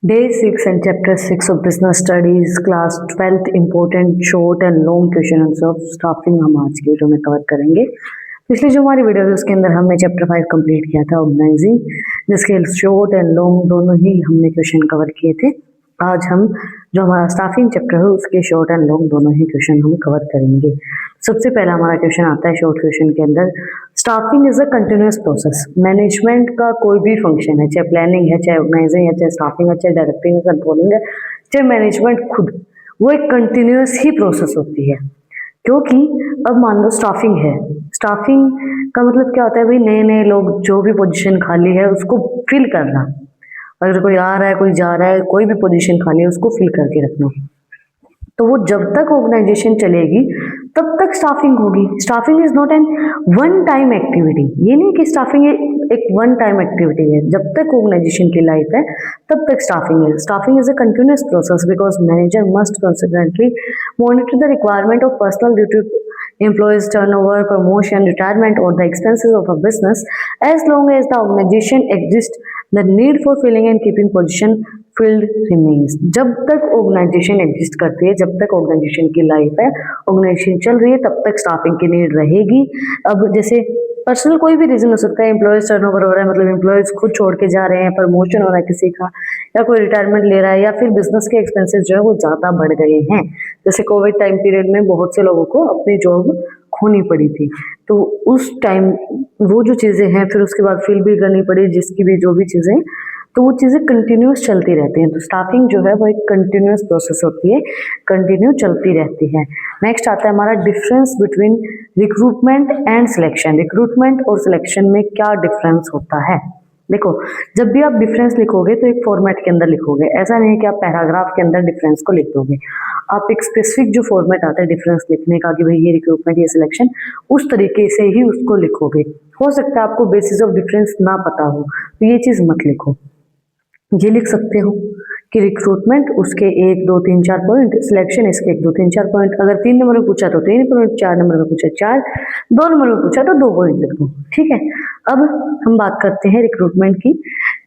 Day 6 and Chapter 6 of Business Studies, Class 12th, Important Short and Long Questions of Staffing हम आज की video में cover करेंगे। पिछली जो हमारी वीडियो है उसके अंदर हमने चैप्टर 5 कंप्लीट किया था ऑर्गेनाइजिंग, जिसके शॉर्ट एंड लॉन्ग दोनों ही हमने क्वेश्चन कवर किए थे। आज हम जो हमारा स्टाफिंग चैप्टर है उसके शॉर्ट एंड लॉन्ग दोनों ही क्वेश्चन हम कवर करेंगे। सबसे पहला हमारा क्वेश्चन आता है शॉर्ट क्वेश्चन के अंदर, staffing is a continuous process. Management का कोई भी फंक्शन है, चाहे प्लानिंग है, चाहे ऑर्गेनाइजिंग है, चाहे स्टाफिंग है, चाहे डायरेक्टिंग है, कंट्रोलिंग है, चाहे मैनेजमेंट खुद, वो एक कंटिन्यूअस ही प्रोसेस होती है। क्योंकि अब मान लो स्टाफिंग है, स्टाफिंग का मतलब क्या होता है भाई, नए नए लोग, जो भी पोजीशन खाली है उसको फिल करना। अगर कोई आ रहा है, कोई जा रहा है, कोई भी पोजीशन खाली है उसको फिल करके रखना। तो वो जब तक ऑर्गेनाइजेशन चलेगी तब तक स्टाफिंग होगी। Staffing is not an one time activity. ये नहीं कि स्टाफिंग एक वन टाइम एक्टिविटी है। जब तक ऑर्गेनाइजेशन की लाइफ है तब तक स्टाफिंग है। Staffing is a continuous process because manager must consistently monitor the requirement of personnel due to employees turnover, promotion, retirement or the expenses of a business. As long as the organization exists, the need for filling and keeping position filled remains. जब तक organisation exist करती है, जब तक organisation की life है, organisation चल रही है, तब तक स्टाफिंग की नीड रहेगी। अब जैसे पर्सनल कोई भी रीजन हो सकता है, एम्प्लॉयज टर्नओवर हो रहा है, मतलब एम्प्लॉयज खुद छोड़ के जा रहे हैं, प्रमोशन हो रहा है किसी का, या कोई रिटायरमेंट ले रहा है, या फिर बिजनेस के एक्सपेंसेस जो है वो ज्यादा बढ़ गए हैं। जैसे कोविड टाइम पीरियड में बहुत से लोगों को अपनी जॉब खोनी पड़ी थी, तो उस टाइम वो जो चीजें हैं, फिर उसके बाद फिल भी करनी पड़ी, जिसकी भी जो भी चीजें, तो वो चीजें कंटिन्यूस चलती रहती हैं। तो स्टाफिंग जो है वो एक कंटिन्यूस प्रोसेस होती है, कंटिन्यू चलती रहती है। नेक्स्ट आता है हमारा difference between recruitment and selection. Recruitment और सिलेक्शन में क्या डिफरेंस होता है? देखो, जब भी आप डिफरेंस लिखोगे तो एक फॉर्मेट के अंदर लिखोगे। ऐसा नहीं है कि आप पैराग्राफ के अंदर डिफरेंस को लिख दोगे। आप एक स्पेसिफिक जो फॉर्मेट आता है डिफरेंस लिखने का कि भाई ये रिक्रूटमेंट, ये सिलेक्शन, उस तरीके से ही उसको लिखोगे। हो सकता है आपको बेसिस ऑफ डिफरेंस ना पता हो, तो ये चीज मत लिखो। ये लिख सकते हो कि रिक्रूटमेंट उसके 1 2 3 4 पॉइंट, सिलेक्शन इसके 1 2 3 4 पॉइंट। अगर 3 नंबर में पूछा तो 3 पॉइंट, 4 नंबर में पूछा 4, 2 नंबर में पूछा तो 2 पॉइंट लिख दो। ठीक है। अब हम बात करते हैं रिक्रूटमेंट की।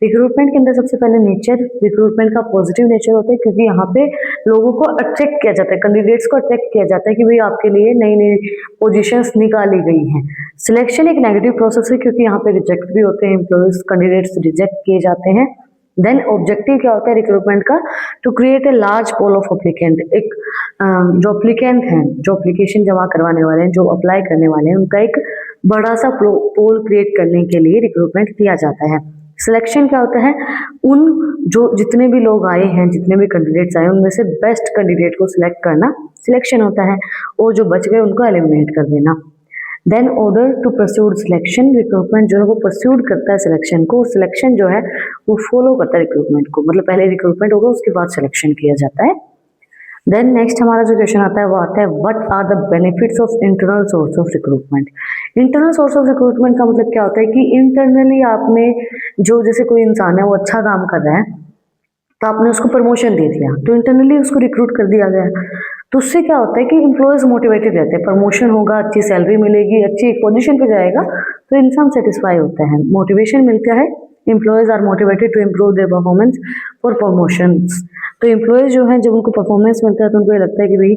रिक्रूटमेंट के अंदर सबसे पहले नेचर, रिक्रूटमेंट का पॉजिटिव नेचर होता है, क्योंकि यहाँ पे लोगों को अट्रैक्ट किया जाता है, कैंडिडेट्स को अट्रैक्ट किया जाता है कि भाई आपके लिए नई नई पोजीशंस निकाली गई हैं। सिलेक्शन एक नेगेटिव प्रोसेस है, क्योंकि यहाँ पे रिजेक्ट भी होते हैं एम्प्लॉयज, कैंडिडेट्स रिजेक्ट किए जाते हैं। देन ऑब्जेक्टिव क्या होता है रिक्रूटमेंट का? To create a large pool of applicant. एक जो एप्लीकेंट हैं, जो एप्लीकेशन जमा करवाने वाले हैं, जो अप्लाई करने वाले हैं, उनका एक बड़ा सा पोल क्रिएट करने के लिए रिक्रूटमेंट किया जाता है। सिलेक्शन क्या होता है? उन जो जितने भी लोग आए हैं, जितने भी कैंडिडेट्स आए, उनमें से बेस्ट कैंडिडेट को सिलेक्ट करना सिलेक्शन होता है, और जो बच गए उनको एलिमिनेट कर देना। Then order to pursued selection, recruitment जो है वो परस्यूड करता है सिलेक्शन को, सिलेक्शन जो है वो फॉलो करता है रिक्रूटमेंट को, मतलब पहले रिक्रूटमेंट होगा उसके बाद सिलेक्शन किया जाता है। देन नेक्स्ट हमारा जो क्वेश्चन आता है वो आता है, what are the benefits of internal source of recruitment. Internal source of recruitment का मतलब क्या होता है कि इंटरनली आपने जो, जैसे कोई इंसान है वो अच्छा काम कर रहा है तो आपने उसको प्रमोशन दे दिया, तो इंटरनली उसको रिक्रूट कर दिया गया, तो उससे क्या होता है कि एम्प्लॉयज मोटिवेटेड रहते हैं, प्रमोशन होगा, अच्छी सैलरी मिलेगी, अच्छी पोजीशन पे जाएगा, तो इंसान सेटिस्फाई होता है, मोटिवेशन मिलता है। Employees are motivated to improve their performance for promotions. तो एम्प्लॉयज जो है जब उनको परफॉर्मेंस मिलता है तो उनको ये लगता है कि भाई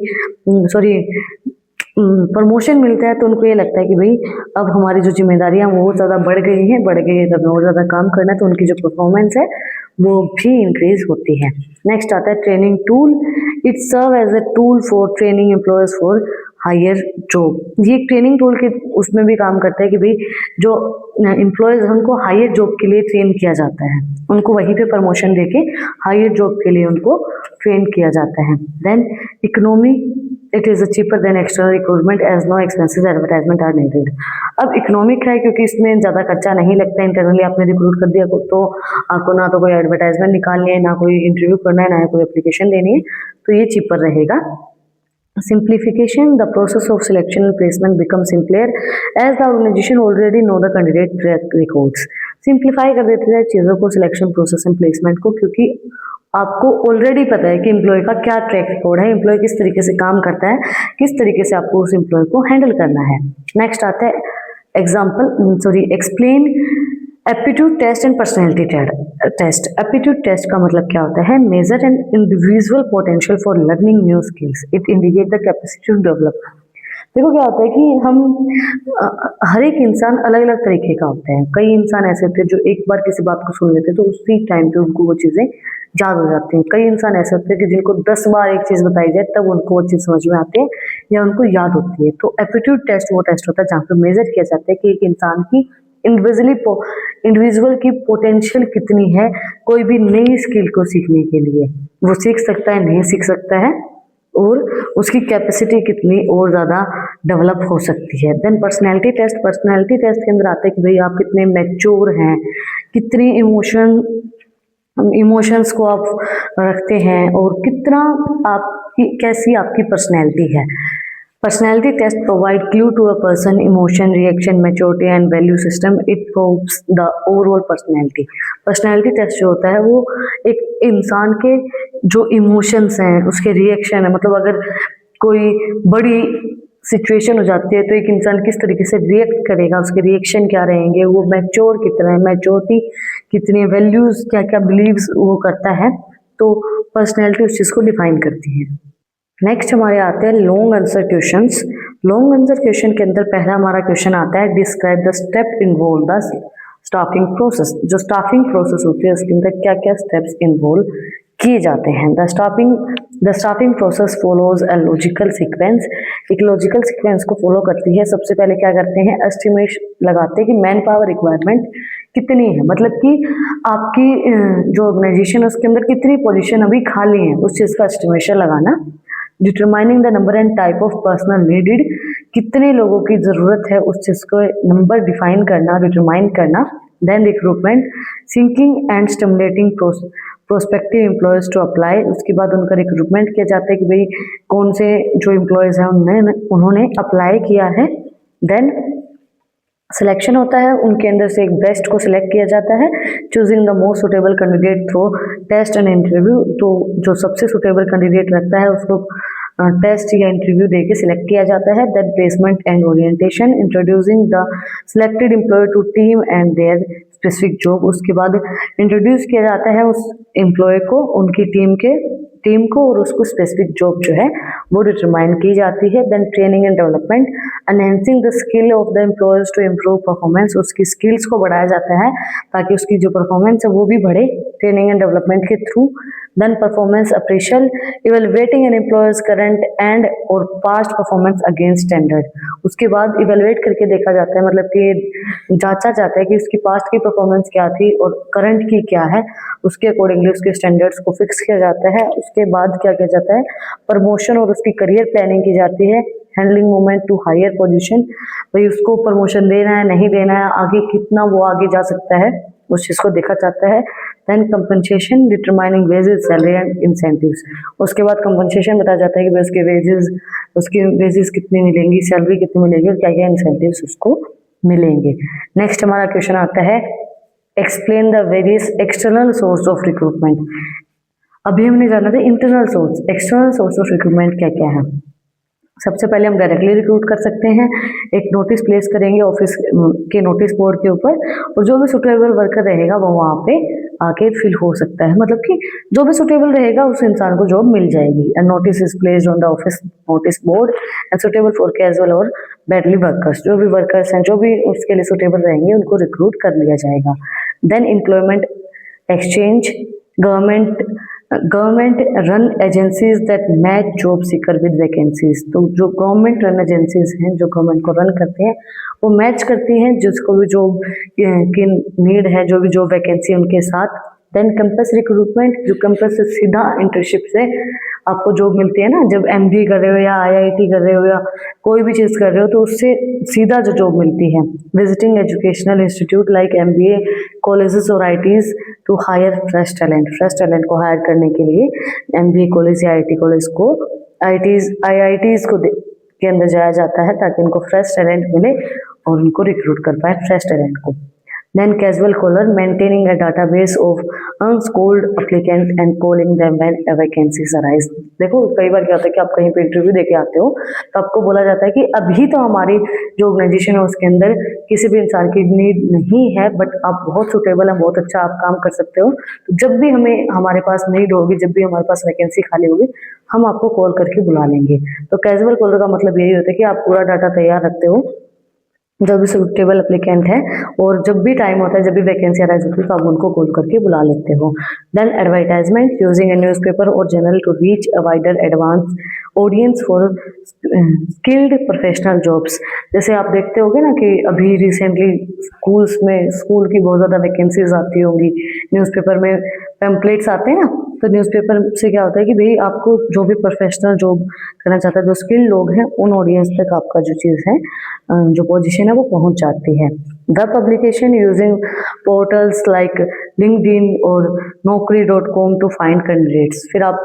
प्रमोशन मिलता है तो उनको ये लगता है कि भाई अब हमारी जो जिम्मेदारियां वो ज़्यादा बढ़ गई हैं, तब और ज़्यादा काम करना है, तो उनकी जो परफॉर्मेंस है वो भी इंक्रीज होती है। नेक्स्ट आता है training tool. It serve as a tool for training employees for higher job. ये ट्रेनिंग टूल के उसमें भी काम करता है कि भाई जो एम्प्लॉयज हैं उनको हायर जॉब के लिए ट्रेन किया जाता है, उनको वहीं पे प्रमोशन देके हायर जॉब के लिए उनको ट्रेन किया जाता है। Then economy, it is cheaper than external recruitment as no expenses advertisement are needed. अब इकोनॉमिक है क्योंकि इसमें ज़्यादा खर्चा नहीं लगता, इंटरनली आपने रिक्रूट कर दिया तो आपको ना तो कोई एडवर्टाइजमेंट निकालनी है, ना कोई इंटरव्यू करना है, ना कोई एप्लीकेशन देनी है, तो ये चीपर रहेगा। Simplification, the process of selection and placement becomes simpler as the organization already know the candidate track records. Simplify कर देते हैं चीज़ों को, सिलेक्शन प्रोसेस एंड प्लेसमेंट को, क्योंकि आपको ऑलरेडी पता है कि एम्प्लॉय का क्या ट्रैक रिकॉर्ड है, एम्प्लॉय किस तरीके से काम करता है, किस तरीके से आपको उस एम्प्लॉय को हैंडल करना है। नेक्स्ट आता है explain aptitude test and personality test. Aptitude test का मतलब क्या होता है? Measure an individual potential for learning new skills, it indicate the capacity to develop. देखो क्या होता है कि हम हर एक इंसान अलग अलग तरीके का होता है। कई इंसान ऐसे होते हैं जो एक बार किसी बात को सुन लेते हैं तो उसी टाइम पे उनको वो चीज़ें याद हो जाती हैं। कई इंसान ऐसे होते हैं कि जिनको 10 बार एक चीज़ बताई जाए तब उनको वो चीज़ समझ में आती है या उनको याद होती है। तो एप्टीट्यूड टेस्ट वो टेस्ट होता है जहाँ पे मेजर किया जाता है कि एक इंसान की इंडिविजुअल की पोटेंशियल कितनी है कोई भी नई स्किल को सीखने के लिए, वो सीख सकता है, नहीं सीख सकता है, और उसकी कैपेसिटी कितनी और ज़्यादा डेवलप हो सकती है। Then personality test. Personality test के अंदर आता है कि भाई आप कितने मैच्योर हैं, कितनी इमोशंस को आप रखते हैं और कितना आपकी कैसी आपकी पर्सनैलिटी है। Personality test provide clue to a person emotion, reaction, maturity and value system. It proves the overall personality. Personality test जो होता है वो एक इंसान के जो इमोशंस हैं, उसके रिएक्शन है, मतलब अगर कोई बड़ी सिचुएशन हो जाती है तो एक इंसान किस तरीके से रिएक्ट करेगा, उसके रिएक्शन क्या रहेंगे, वो मैच्योर कितना है, मैच्योरिटी कितनी, वैल्यूज क्या क्या बिलीव्स वो करता है, तो पर्सनैलिटी उस चीज़ को डिफाइन करती है। नेक्स्ट हमारे आते हैं long answer questions. Long answer question के अंदर पहला हमारा क्वेश्चन आता है describe the step involve the staffing process. जो स्टाफिंग प्रोसेस होती है उसके अंदर क्या क्या स्टेप्स इन्वॉल्व किए जाते हैं। The staffing process follows a logical sequence. एक लॉजिकल सीक्वेंस को फॉलो करती है। सबसे पहले क्या करते हैं, एस्टिमेट लगाते हैं कि मैन पावर रिक्वायरमेंट कितनी है, मतलब कि आपकी जो ऑर्गेनाइजेशन है उसके अंदर कितनी पोजीशन अभी खाली है, उस चीज़ का एस्टिमेशन लगाना। Determining the number and type of personnel needed, कितने लोगों की ज़रूरत है उस चीज़ को नंबर डिफाइन करना, डिटरमाइन करना। Then recruitment, seeking and stimulating prospective employees to apply. उसके बाद उनका रिक्रूटमेंट किया जाता है कि भाई कौन से जो एम्प्लॉयज़ हैं उन्होंने अप्लाई किया है। देन सिलेक्शन होता है, उनके अंदर से एक बेस्ट को सिलेक्ट किया जाता है। Choosing the most suitable candidate through test and interview, तो जो सबसे सुटेबल कैंडिडेट रहता है उसको टेस्ट या इंटरव्यू देके सिलेक्ट किया जाता है। That placement and orientation, introducing the selected employee to team and their specific job. उसके बाद इंट्रोड्यूस किया जाता है उस एम्प्लॉय को उनकी टीम को और उसको स्पेसिफिक जॉब जो है वो डिटरमाइन की जाती है। Then training and development, enhancing the skill of the employees to improve performance. उसकी स्किल्स को बढ़ाया जाता है ताकि उसकी जो परफॉर्मेंस है वो भी बढ़े ट्रेनिंग एंड डेवलपमेंट के through. Then performance appraisal, evaluating an employees current and और पास्ट परफॉर्मेंस अगेंस्ट स्टैंडर्ड। उसके बाद इवेलुएट करके देखा जाता है, मतलब कि जांचा जाता है कि उसकी पास्ट की परफॉर्मेंस क्या थी और करंट की क्या है, उसके अकॉर्डिंगली उसके स्टैंडर्ड्स को फिक्स किया जाता है। उसके बाद क्या किया जाता है, प्रमोशन और उसकी करियर प्लानिंग की जाती है। Handling movement to higher position, भाई उसको प्रमोशन देना है नहीं देना है, आगे कितना वो आगे जा सकता है, उस चीज़ को देखा जाता है। Then compensation, determining wages, salary and incentives. उसके बाद कंपनसेशन बताया जाता है कि उसके वेजेस कितनी मिलेंगी, सैलरी कितनी मिलेगी और क्या क्या इंसेंटिव्स उसको मिलेंगे। नेक्स्ट हमारा क्वेश्चन आता है explain the various external source of recruitment. अभी हमने जाना था internal source, external source of recruitment क्या क्या है। सबसे पहले हम डायरेक्टली रिक्रूट कर सकते हैं, एक नोटिस प्लेस करेंगे ऑफिस के नोटिस बोर्ड के ऊपर और जो भी सुटेबल वर्कर रहेगा वो वहाँ पे आके फिल हो सकता है, मतलब कि जो भी सुटेबल रहेगा उस इंसान को जॉब मिल जाएगी। And notice is placed on the office notice board and suitable for casual और बैडली वर्कर्स, जो भी वर्कर्स हैं जो भी उसके लिए सुटेबल रहेंगे उनको रिक्रूट कर लिया जाएगा। Then employment exchange, government run agencies that match job seeker with vacancies. तो जो गवर्नमेंट रन एजेंसीज हैं जो गवर्नमेंट को रन करते हैं वो मैच करती हैं जिसको भी जॉब की नीड है, जो भी जॉब वैकेंसी उनके साथ। देन कैंपस रिक्रूटमेंट, जो कैंपस से सीधा इंटर्नशिप से आपको जॉब मिलती है ना, जब एमबीए कर रहे हो या आईआईटी कर रहे हो या कोई भी चीज़ कर रहे हो तो उससे सीधा जो जॉब मिलती है। Visiting educational institute like MBA colleges और ITs to hire fresh talent को हायर करने के लिए एमबीए कॉलेज या आईटी कॉलेज को आईआईटीज को के अंदर जाया जाता है ताकि उनको फ्रेश टैलेंट मिले और उनको रिक्रूट कर पाए फ्रेश टैलेंट को। Then casual caller, maintaining a database of unschooled applicant and calling them when a vacancies arise. देखो कई बार क्या होता है कि आप कहीं पे इंटरव्यू देके आते हो तो आपको बोला जाता है कि अभी तो हमारी जो ऑर्गेनाइजेशन है उसके अंदर किसी भी इंसान की नीड नहीं है, बट आप बहुत सुटेबल है, बहुत अच्छा आप काम कर सकते हो, तो जब भी हमें हमारे पास नीड होगी, जब भी हमारे पास वैकेंसी खाली होगी, हम आपको कॉल करके बुला लेंगे। तो कैजुअल कॉलर का मतलब यही होता है कि आप पूरा डाटा तैयार रखते हो, जो भी सुटेबल एप्लीकेंट है, और जब भी टाइम होता है, जब भी वैकेंसी अराइज होती है, तो आप उनको कॉल करके बुला लेते हो। Then advertisement, using a newspaper और journal to reach a wider advance audience for skilled professional jobs. जैसे आप देखते होगे ना कि अभी रिसेंटली स्कूल्स में, स्कूल की बहुत ज़्यादा वैकेंसीज आती होंगी, न्यूज़पेपर में पैम्पलेट्स आते हैं ना, तो न्यूज़पेपर से क्या होता है कि भाई आपको जो भी प्रोफेशनल जॉब करना चाहता है, जो स्किल्ड लोग हैं, उन ऑडियंस तक आपका जो चीज़ है, जो पोजीशन है, वो पहुंच जाती है। Web publication, using portals like LinkedIn और naukri.com टू फाइंड कैंडिडेट्स। फिर आप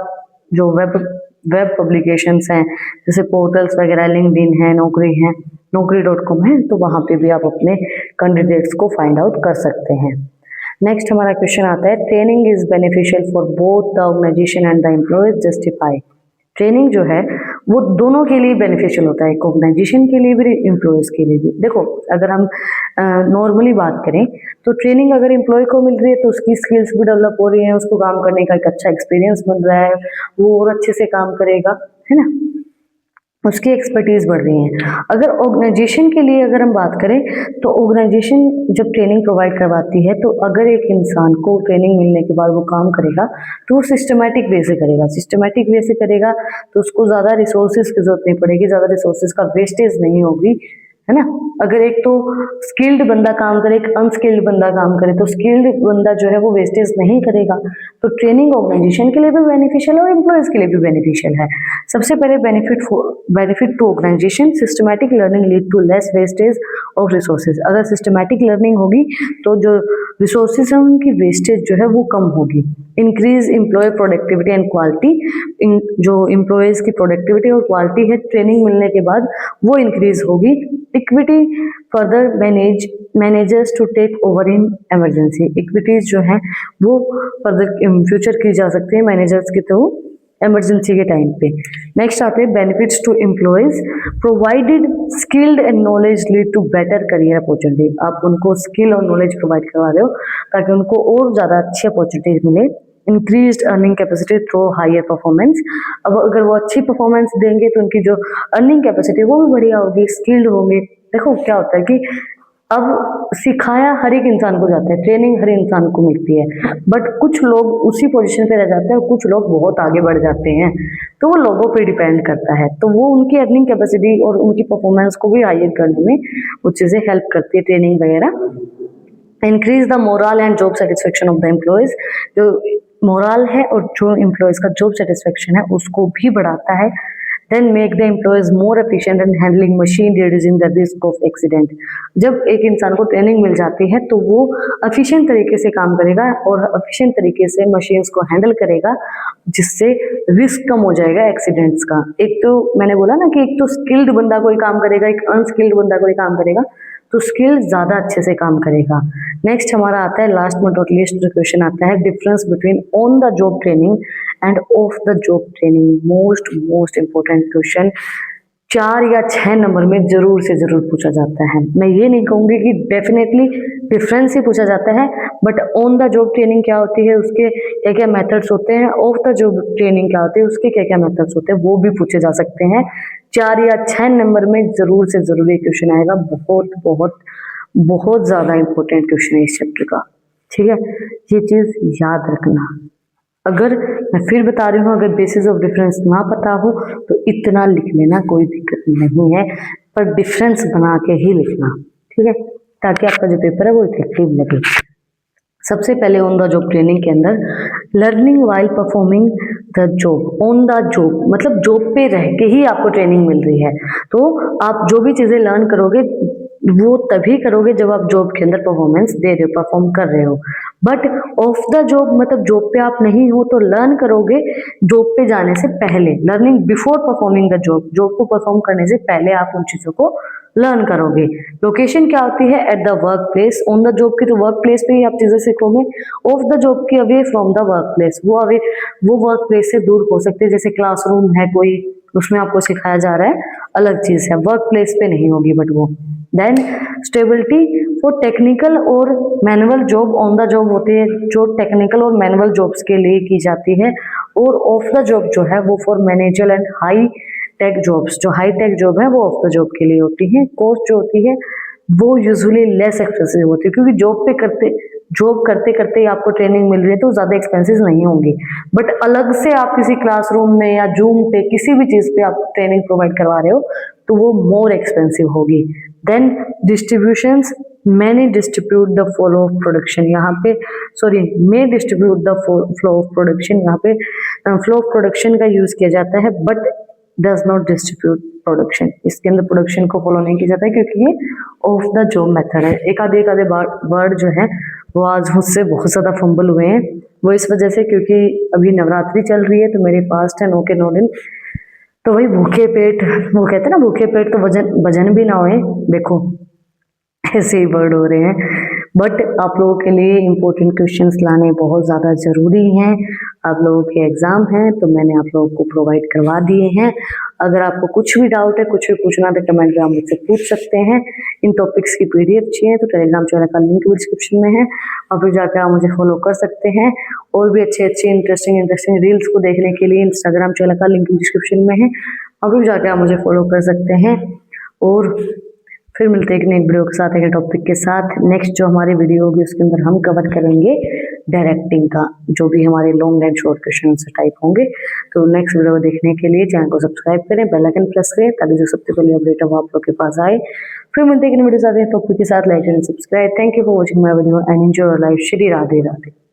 जो वेब पब्लिकेशंस हैं, जैसे पोर्टल्स वगैरह, लिंक्डइन है, नौकरी है, naukri.com है, तो वहाँ पे भी आप अपने कैंडिडेट्स को फाइंड आउट कर सकते हैं। नेक्स्ट हमारा क्वेश्चन आता है, training is beneficial for both the organisation and the employees, justify. Training जो है वो दोनों के लिए बेनिफिशियल होता है, एक ऑर्गेनाइजेशन के लिए भी, एम्प्लॉयज के लिए भी। देखो अगर हम नॉर्मली बात करें तो ट्रेनिंग अगर एम्प्लॉय को मिल रही है तो उसकी स्किल्स भी डेवलप हो रही है, उसको काम करने का एक अच्छा एक्सपीरियंस मिल रहा है, वो और अच्छे से काम करेगा, है ना, उसकी एक्सपर्टीज बढ़ रही है। अगर ऑर्गेनाइजेशन के लिए अगर हम बात करें तो ऑर्गेनाइजेशन जब ट्रेनिंग प्रोवाइड करवाती है, तो अगर एक इंसान को ट्रेनिंग मिलने के बाद वो काम करेगा तो वो सिस्टमैटिक वे से करेगा, सिस्टमैटिक वे से करेगा तो उसको ज़्यादा रिसोर्सेज की जरूरत नहीं पड़ेगी, ज़्यादा रिसोर्सेज का वेस्टेज नहीं होगी, है ना। अगर एक तो स्किल्ड बंदा काम करे, एक अनस्किल्ड बंदा काम करे, तो स्किल्ड बंदा जो है वो वेस्टेज नहीं करेगा। तो ट्रेनिंग ऑर्गेनाइजेशन के लिए भी बेनिफिशियल है और एम्प्लॉयज के लिए भी बेनिफिशियल है। सबसे पहले benefit to organisation, systematic learning lead to less wastage of resources. अगर सिस्टमैटिक लर्निंग होगी तो जो रिसोर्सेज है उनकी वेस्टेज जो है वो कम होगी। Increase employee productivity and quality, जो एम्प्लॉयज की प्रोडक्टिविटी और क्वालिटी है ट्रेनिंग मिलने के बाद वो इंक्रीज होगी। Equity, further managers to take over in emergency. Equities जो है वो फर्दर फ्यूचर की जा सकती है मैनेजर्स के थ्रू इमरजेंसी के टाइम पे। नेक्स्ट आते हैं benefits to employees, provided skilled and knowledge lead to better career opportunity. आप उनको स्किल और नॉलेज प्रोवाइड करवा रहे हो ताकि उनको और ज़्यादा अच्छी अपॉर्चुनिटीज मिले। Increased earning capacity through higher performance. अब अगर वो अच्छी परफॉर्मेंस देंगे तो उनकी जो अर्निंग कैपेसिटी वो भी बढ़िया होगी, स्किल्ड होंगे। देखो क्या होता है कि अब सिखाया हर एक इंसान को जाता है, ट्रेनिंग हर इंसान को मिलती है, बट कुछ लोग उसी पोजीशन पे रह जाते हैं और कुछ लोग बहुत आगे बढ़ जाते हैं, तो वो लोगों पे डिपेंड करता है। तो वो उनकी अर्निंग कैपेसिटी और उनकी परफॉर्मेंस को भी हायर करने में वो चीज़ें हेल्प करती है, ट्रेनिंग वगैरह। Increase the moral and job satisfaction of the employees, जो मोरल है और जो एम्प्लॉयज का जॉब सेटिस्फेक्शन है उसको भी बढ़ाता है। Then make the employees more efficient in handling machine, reducing the risk of accident. जब एक इंसान को ट्रेनिंग मिल जाती है तो वो एफिशिएंट तरीके से काम करेगा और एफिशिएंट तरीके से मशीन्स को हैंडल करेगा, जिससे रिस्क कम हो जाएगा एक्सीडेंट्स का। एक तो मैंने बोला ना कि एक तो स्किल्ड बंदा कोई काम करेगा, एक अनस्किल्ड बंदा कोई काम करेगा, तो स्किल ज़्यादा अच्छे से काम करेगा। नेक्स्ट हमारा आता है last but not least question आता है, difference between on the job training end of the job training. Most important question 4 या 6 नंबर में जरूर से जरूर पूछा जाता है। मैं ये नहीं कहूँगी कि डेफिनेटली डिफरेंस ही पूछा जाता है, but on the job training क्या होती है, उसके क्या क्या मेथड्स होते हैं, ऑफ द जॉब ट्रेनिंग क्या होती है, उसके क्या क्या मेथड्स होते हैं, वो भी पूछे जा सकते हैं। 4 या 6 नंबर में जरूर से जरूर ये क्वेश्चन आएगा। बहुत बहुत बहुत ज़्यादा इंपॉर्टेंट क्वेश्चन है इस चैप्टर का, ठीक है, ये चीज़ याद रखना। अगर मैं फिर बता रही हूँ, अगर बेसिस ऑफ डिफरेंस ना पता हो तो इतना लिख लेना, कोई दिक्कत नहीं है, पर डिफरेंस बना के ही लिखना, ठीक है, ताकि आपका जो पेपर है वो इफेक्टिव लगे। सबसे पहले ऑन द जॉब ट्रेनिंग के अंदर learning while performing the job. On the job मतलब जॉब पे रह के ही आपको ट्रेनिंग मिल रही है, तो आप जो भी चीज़ें लर्न करोगे वो तभी करोगे जब आप जॉब के अंदर परफॉर्मेंस दे रहे हो, परफॉर्म कर रहे हो। बट ऑफ द जॉब मतलब जॉब पे आप नहीं हो तो लर्न करोगे जॉब पे जाने से पहले, learning before performing the job. Job को परफॉर्म करने से पहले आप उन चीज़ों को लर्न करोगे। लोकेशन क्या होती है? At the work place. On the job की तो वर्क प्लेस पे ही आप चीजें सीखोगे। ऑफ द जॉब की away from the work place, वो वर्क प्लेस से दूर हो सकते हैं, जैसे क्लासरूम है कोई, उसमें आपको सिखाया जा रहा है, अलग चीज है, वर्क प्लेस पे नहीं होगी बट वो। देन स्टेबिलिटी फॉर टेक्निकल और manual job. On the job होती है जो टेक्निकल और मैनुअल जॉब्स के लिए की जाती है, और ऑफ द जॉब जो है वो for manager and high tech jobs. जो हाई टेक जॉब है वो ऑफ द जॉब के लिए होती है। कॉस्ट जो होती है वो यूजुअली लेस एक्सपेंसिव होती है, क्योंकि जॉब करते करते ही आपको ट्रेनिंग मिल रही है तो ज्यादा एक्सपेंसेस नहीं होंगी। बट अलग से आप किसी क्लासरूम में या जूम पे किसी भी चीज पे आप ट्रेनिंग प्रोवाइड करवा रहे हो तो वो मोर एक्सपेंसिव होगी। Then distributions, many distribute the flow of production. यहाँ पे may distribute the flow of production, यहाँ पे फ्लो ऑफ प्रोडक्शन का यूज किया जाता है but does not distribute production. इसके अंदर प्रोडक्शन को फॉलो नहीं किया जाता है क्योंकि ये ऑफ द जॉब मेथड है। एक आधे वर्ड जो है वो आज मुझसे बहुत ज्यादा फंबल हुए हैं, वो इस वजह से क्योंकि अभी नवरात्रि चल रही है तो मेरे फास्ट है 9 के 9 दिन। तो वही भूखे पेट, वो कहते हैं ना भूखे पेट तो वजन भी ना होए, देखो ऐसे ही वर्ड हो रहे हैं। बट आप लोगों के लिए इंपॉर्टेंट क्वेश्चंस लाने बहुत ज़्यादा ज़रूरी हैं। आप लोगों के एग्जाम हैं तो मैंने आप लोगों को प्रोवाइड करवा दिए हैं। अगर आपको कुछ भी डाउट है, कुछ भी पूछना तो कमेंट में आप मुझसे पूछ सकते हैं। इन टॉपिक्स की PDF चाहिए तो टेलीग्राम चैनल का लिंक भी डिस्क्रिप्शन में है, और फिर जाकर आप मुझे फॉलो कर सकते हैं। और भी अच्छे अच्छे इंटरेस्टिंग रील्स को देखने के लिए इंस्टाग्राम चैनल का लिंक डिस्क्रिप्शन में है, और फिर जाकर आप मुझे फॉलो कर सकते हैं। और फिर मिलते हैं एक नई वीडियो के साथ, एक टॉपिक के साथ। नेक्स्ट जो हमारी वीडियो होगी उसके अंदर हम कवर करेंगे डायरेक्टिंग का, जो भी हमारे लॉन्ग एंड शॉर्ट क्वेश्चन से टाइप होंगे। तो नेक्स्ट वीडियो को देखने के लिए चैनल को सब्सक्राइब करें, बेल आइकन प्रेस करें ताकि जो सबसे पहले अपडेट है वो आप लोग के पास आए। फिर मिलते हैं एक नई वीडियो के साथ, टॉपिक के साथ। Like and subscribe. Thank you for watching my video and enjoy your life. Shri Radhe Radhe.